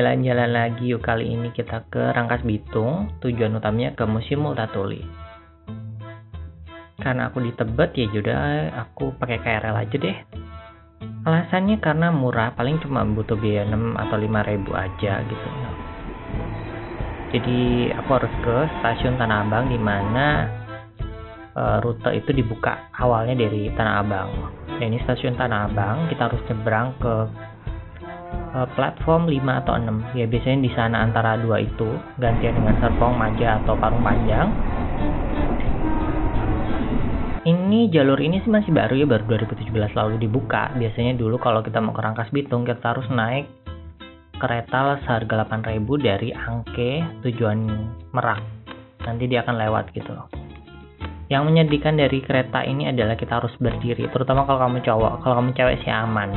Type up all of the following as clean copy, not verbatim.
jalan-jalan lagi yuk. Kali ini kita ke Rangkas Bitung. Tujuan utamanya ke Museum Multatuli. Karena aku di Tebet ya udah aku pakai KRL aja deh. Alasannya karena murah, paling cuma butuh biaya 6 atau 5 ribu aja gitu. Jadi aku harus ke stasiun Tanah Abang, di mana rute itu dibuka awalnya dari Tanah Abang. Nah, ini stasiun Tanah Abang, kita harus nyebrang ke platform 5 atau 6. Ya biasanya di sana antara dua itu, gantian dengan Serpong, Maja atau Parung Panjang. Ini jalur ini sih masih baru ya, baru 2017 lalu dibuka. Biasanya dulu kalau kita mau ke Rangkas Bitung kita harus naik kereta seharga 8.000 dari Angke tujuan Merak. Nanti dia akan lewat gitu loh. Yang menyedihkan dari kereta ini adalah kita harus berdiri, terutama kalau kamu cowok. Kalau kamu cewek sih aman.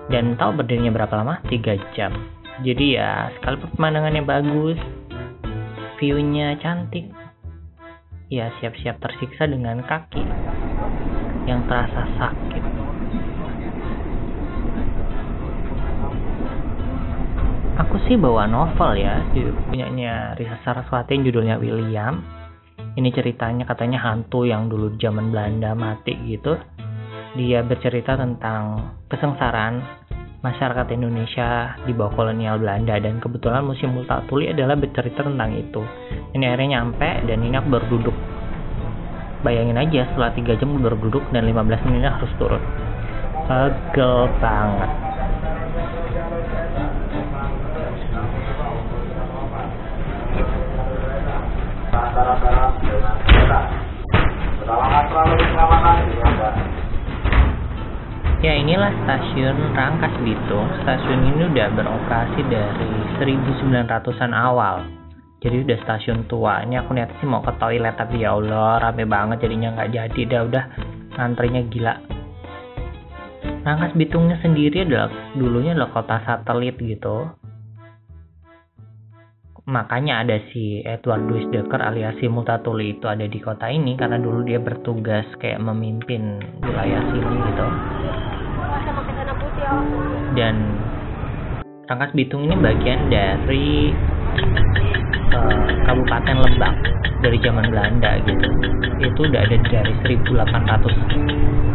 Dan tahu berdirinya berapa lama? 3 jam. Jadi ya, sekali pemandangannya bagus, view-nya cantik, ya siap-siap tersiksa dengan kaki yang terasa sakit. Aku sih bawa novel ya, punyanya Risa Saraswati, judulnya William. Ini ceritanya katanya hantu yang dulu zaman Belanda mati gitu. Dia bercerita tentang kesengsaraan masyarakat Indonesia di bawah kolonial Belanda, dan kebetulan Museum Multatuli adalah bercerita tentang itu. Ini akhirnya nyampe dan ini aku baru duduk. Bayangin aja, setelah 3 jam baru duduk dan 15 menit harus turun. Pegel banget. Ya, inilah stasiun Rangkas Bitung. Stasiun ini udah beroperasi dari 1900-an awal. Jadi udah stasiun tua. Ini aku niat sih mau ke toilet, tapi ya Allah rame banget jadinya nggak jadi. Udah ngantrinya gila. Rangkas Bitungnya sendiri dulunya adalah kota satelit gitu. Makanya ada si Edward Louis Dekker alias si Multatuli itu ada di kota ini, karena dulu dia bertugas kayak memimpin wilayah sini gitu. Dan Rangkas Bitung ini bagian dari Kabupaten Lebak dari zaman Belanda gitu. Itu udah ada dari 1800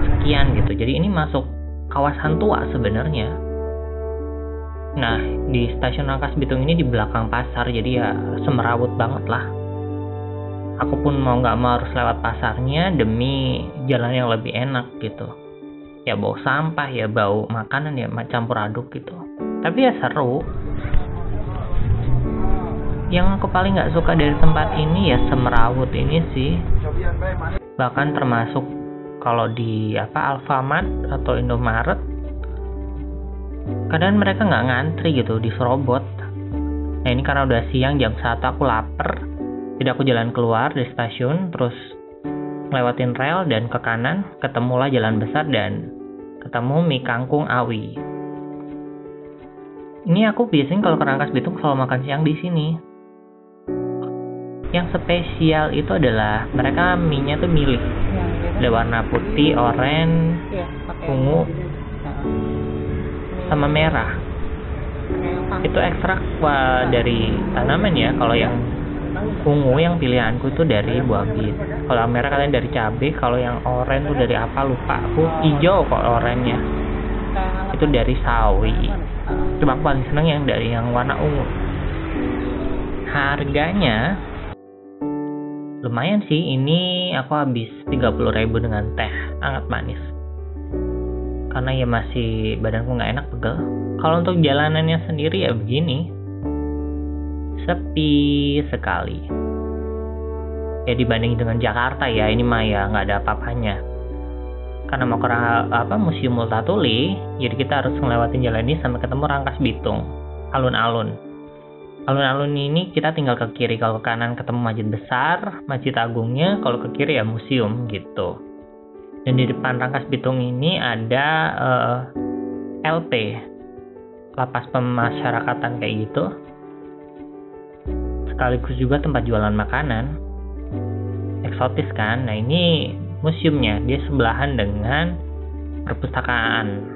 sekian gitu. Jadi ini masuk kawasan tua sebenarnya. Nah, di stasiun Rangkas Bitung ini di belakang pasar, jadi ya semerawut banget lah. Aku pun mau nggak mau harus lewat pasarnya demi jalan yang lebih enak gitu. Ya bau sampah, ya bau makanan, ya campur aduk gitu. Tapi ya seru. Yang aku paling nggak suka dari tempat ini ya semerawut ini sih. Bahkan termasuk kalau di Alfamart atau Indomaret, kadang mereka nggak ngantri gitu di serobot. Nah ini karena udah siang jam 1 aku lapar, jadi aku jalan keluar dari stasiun, terus lewatin rel dan ke kanan ketemulah jalan besar dan ketemu mie kangkung Awi. Ini aku biasanya kalau ke Rangkas Bitung selalu makan siang di sini. Yang spesial itu adalah mereka mie-nya tuh milih. Ada warna putih, oranye, ungu, sama merah. Itu ekstrak dari tanaman ya. Kalau yang ungu yang pilihanku itu dari buah bit. Kalau yang merah kalian dari cabai. Kalau yang oranye tuh dari apa lupa aku. Hijau kok oranye. Itu dari sawi. Cuma aku paling seneng yang dari yang warna ungu. Harganya lumayan sih. Ini aku habis 30.000 dengan teh hangat manis. Karena ya masih badanku nggak enak, pegel. Kalau untuk jalanannya sendiri ya begini, sepi sekali. Ya dibanding dengan Jakarta ya, ini mah ya nggak ada apa-apanya. Karena mau ke Museum Multatuli, jadi kita harus ngelewatin jalan ini sampai ketemu Rangkas Bitung, alun-alun. Alun-alun ini kita tinggal ke kiri, kalau ke kanan ketemu Masjid Besar, Masjid Agungnya, kalau ke kiri ya museum gitu. Dan di depan Rangkas Bitung ini ada LP, lapas pemasyarakatan kayak gitu. Sekaligus juga tempat jualan makanan. Eksotis kan? Nah ini museumnya, dia sebelahan dengan perpustakaan.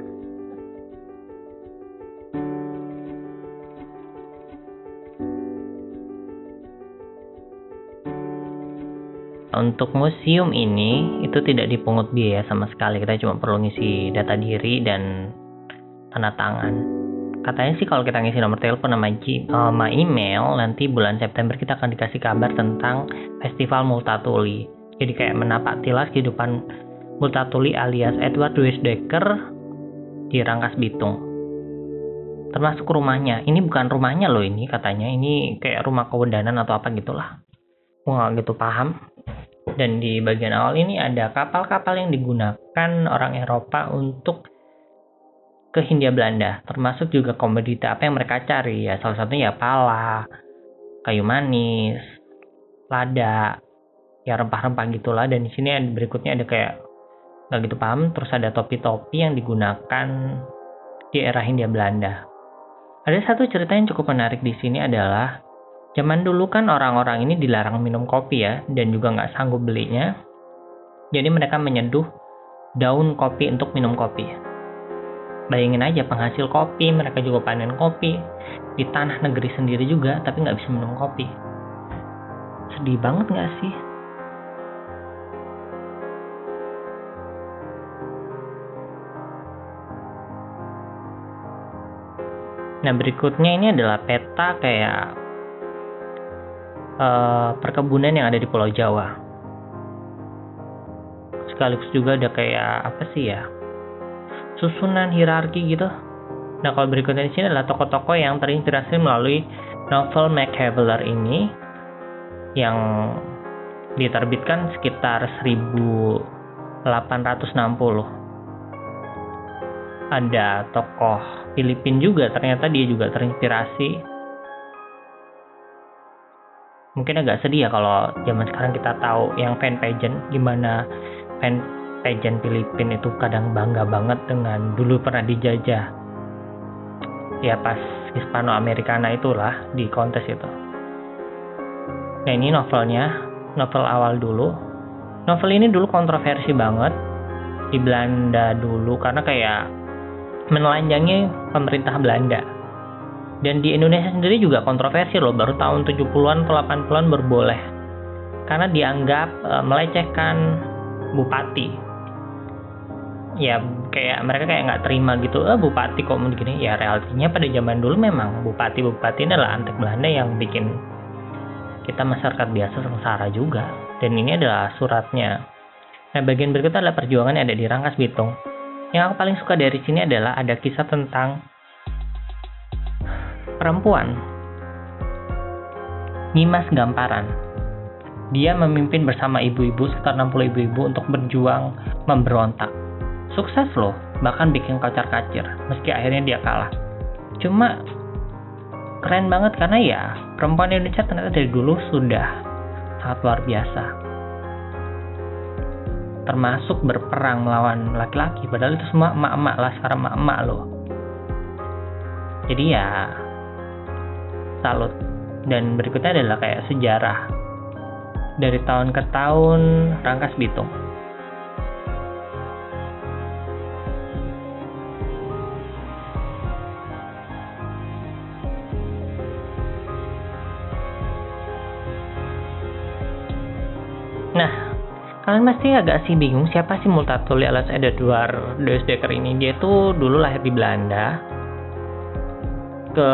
untuk museum ini itu tidak dipungut biaya sama sekali. Kita cuma perlu ngisi data diri dan tanda tangan. Katanya sih kalau kita ngisi nomor telepon sama email, nanti bulan September kita akan dikasih kabar tentang Festival Multatuli. Jadi kayak menapak tilas kehidupan Multatuli alias Edward Louis Dekker di Rangkas Bitung. Termasuk rumahnya. Ini bukan rumahnya loh ini katanya. Ini kayak rumah kewedanan atau apa gitulah. Gue gak gitu paham. Dan di bagian awal ini ada kapal-kapal yang digunakan orang Eropa untuk ke Hindia Belanda, termasuk juga komoditi apa yang mereka cari ya, salah satunya ya pala, kayu manis, lada, ya rempah-rempah gitulah. Dan di sini berikutnya ada kayak nggak gitu paham, terus ada topi-topi yang digunakan di era Hindia Belanda. Ada satu cerita yang cukup menarik di sini adalah zaman dulu kan orang-orang ini dilarang minum kopi ya, dan juga nggak sanggup belinya. Jadi mereka menyeduh daun kopi untuk minum kopi. Bayangin aja penghasil kopi, mereka juga panen kopi di tanah negeri sendiri juga, tapi nggak bisa minum kopi. Sedih banget nggak sih? Nah berikutnya ini adalah peta kayak perkebunan yang ada di Pulau Jawa. Sekaligus juga ada kayak apa sih ya? Susunan hierarki gitu. Nah kalau berikutnya di sini adalah tokoh-tokoh yang terinspirasi melalui novel Machiavelli ini yang diterbitkan sekitar 1860. Ada tokoh Filipina juga, ternyata dia juga terinspirasi. Mungkin agak sedih ya kalau zaman sekarang kita tahu yang fan pageant, gimana fan pageant Filipina itu kadang bangga banget dengan dulu pernah dijajah ya pas Hispano-Americana itulah di kontes itu. Nah ini novelnya, novel awal dulu. Novel ini dulu kontroversi banget di Belanda dulu karena kayak menelanjangi pemerintah Belanda. Dan di Indonesia sendiri juga kontroversi loh, baru tahun 70-an atau 80-an berboleh karena dianggap melecehkan bupati. Ya kayak mereka kayak nggak terima gitu, bupati kok begini. Ya realitinya pada zaman dulu memang bupati-bupati ini adalah antek Belanda yang bikin kita masyarakat biasa sengsara juga. Dan ini adalah suratnya. Nah bagian berikutnya adalah perjuangan yang ada di Rangkas Bitung. Yang aku paling suka dari sini adalah ada kisah tentang perempuan Nyimas Gamparan. Dia memimpin bersama ibu-ibu, sekitar 60 ibu-ibu untuk berjuang memberontak. Sukses loh, bahkan bikin kacar-kacir, meski akhirnya dia kalah. Cuma keren banget karena ya perempuan Indonesia ternyata dari dulu sudah sangat luar biasa. Termasuk berperang melawan laki-laki, padahal itu semua emak-emak lah, sekarang emak-emak loh. Jadi ya salut. Dan berikutnya adalah kayak sejarah dari tahun ke tahun Rangkas Bitung. Nah, kalian pasti agak sih bingung siapa sih Multatuli alias Edward Louis Dekker ini. Dia tuh dulu lahir di Belanda, ke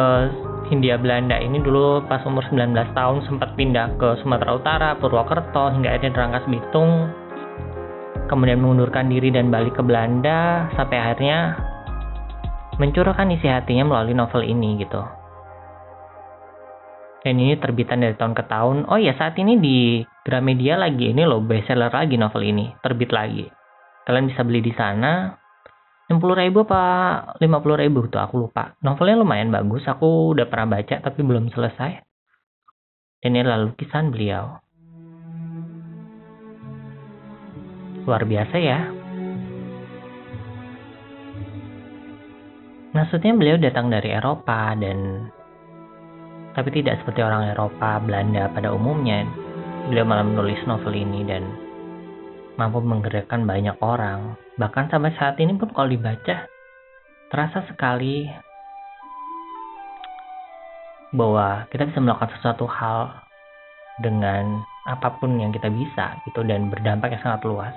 Hindia Belanda ini dulu pas umur 19 tahun sempat pindah ke Sumatera Utara, Purwokerto, hingga akhirnya di Rangkas Bitung. Kemudian mengundurkan diri dan balik ke Belanda sampai akhirnya mencurahkan isi hatinya melalui novel ini gitu. Dan ini terbitan dari tahun ke tahun. Oh ya, saat ini di Gramedia lagi ini loh, bestseller lagi novel ini, terbit lagi. Kalian bisa beli di sana. 60.000 apa 50.000 tuh aku lupa. Novelnya lumayan bagus, aku udah pernah baca tapi belum selesai. Dan ini adalah lukisan beliau. Luar biasa ya. Maksudnya beliau datang dari Eropa tapi tidak seperti orang Eropa, Belanda pada umumnya. Beliau malah menulis novel ini dan mampu menggerakkan banyak orang. Bahkan sampai saat ini pun kalau dibaca, terasa sekali bahwa kita bisa melakukan sesuatu hal dengan apapun yang kita bisa gitu, dan berdampak yang sangat luas.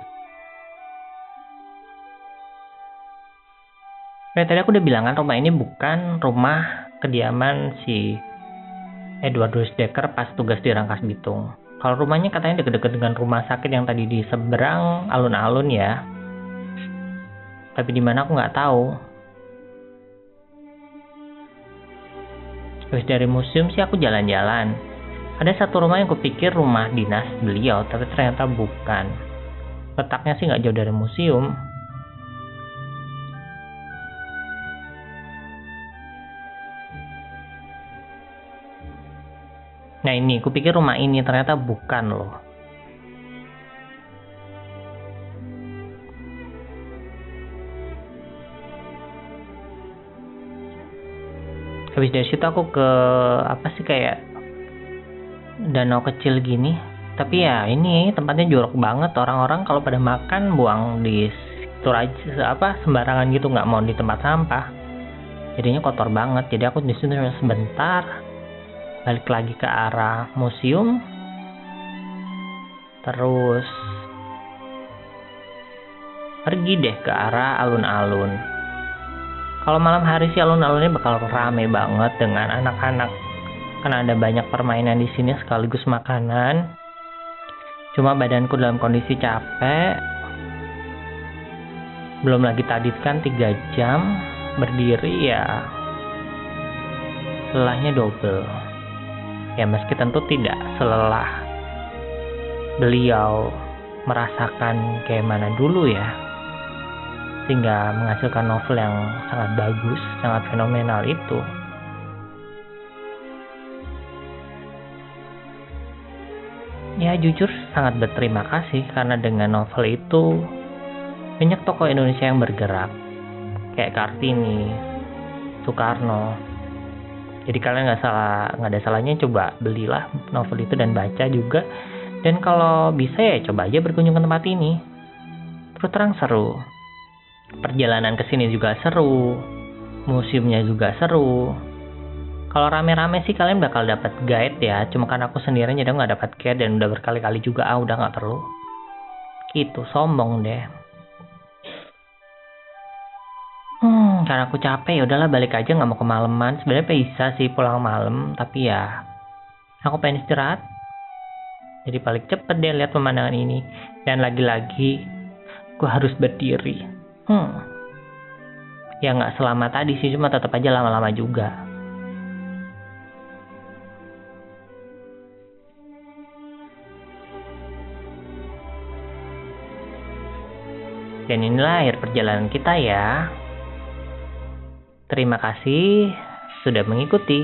Kayak tadi aku udah bilang kan, rumah ini bukan rumah kediaman si Edwardus Dekker pas tugas di Rangkas Bitung. Kalau rumahnya katanya deket-deket dengan rumah sakit yang tadi di seberang alun-alun ya. Tapi di mana aku nggak tahu. Habis dari museum sih aku jalan-jalan. Ada satu rumah yang kupikir rumah dinas beliau, tapi ternyata bukan. Letaknya sih nggak jauh dari museum. Nah ini, kupikir rumah ini ternyata bukan loh. Habis dari situ aku ke kayak danau kecil gini. Tapi ya ini tempatnya jorok banget. Orang-orang kalau pada makan buang di situ aja, sembarangan gitu, nggak mau di tempat sampah. Jadinya kotor banget. Jadi aku di situ sebentar, balik lagi ke arah museum, terus pergi deh ke arah alun-alun. Kalau malam hari sih alun-alunnya bakal rame banget dengan anak-anak, karena ada banyak permainan di sini sekaligus makanan. Cuma badanku dalam kondisi capek, belum lagi tadi kan 3 jam berdiri ya, lelahnya double. Ya meski tentu tidak selelah beliau merasakan kayak mana dulu ya, sehingga menghasilkan novel yang sangat bagus, sangat fenomenal itu. Ya jujur sangat berterima kasih, karena dengan novel itu banyak tokoh Indonesia yang bergerak, kayak Kartini, Soekarno. Jadi kalian nggak ada salahnya coba belilah novel itu dan baca juga. Dan kalau bisa ya coba aja berkunjung ke tempat ini. Terus terang seru. Perjalanan ke sini juga seru. Museumnya juga seru. Kalau rame-rame sih kalian bakal dapat guide ya. Cuma kan aku sendiri jadi nggak dapat guide dan udah berkali-kali juga udah nggak perlu. Gitu, sombong deh. Karena aku capek ya udahlah balik aja, nggak mau kemalaman. Sebenarnya bisa sih pulang malam, tapi ya aku pengen istirahat. Jadi balik cepet deh lihat pemandangan ini. Dan lagi-lagi gue harus berdiri. Ya nggak selama tadi sih, cuma tetap aja lama-lama juga. Dan inilah akhir perjalanan kita ya. Terima kasih sudah mengikuti.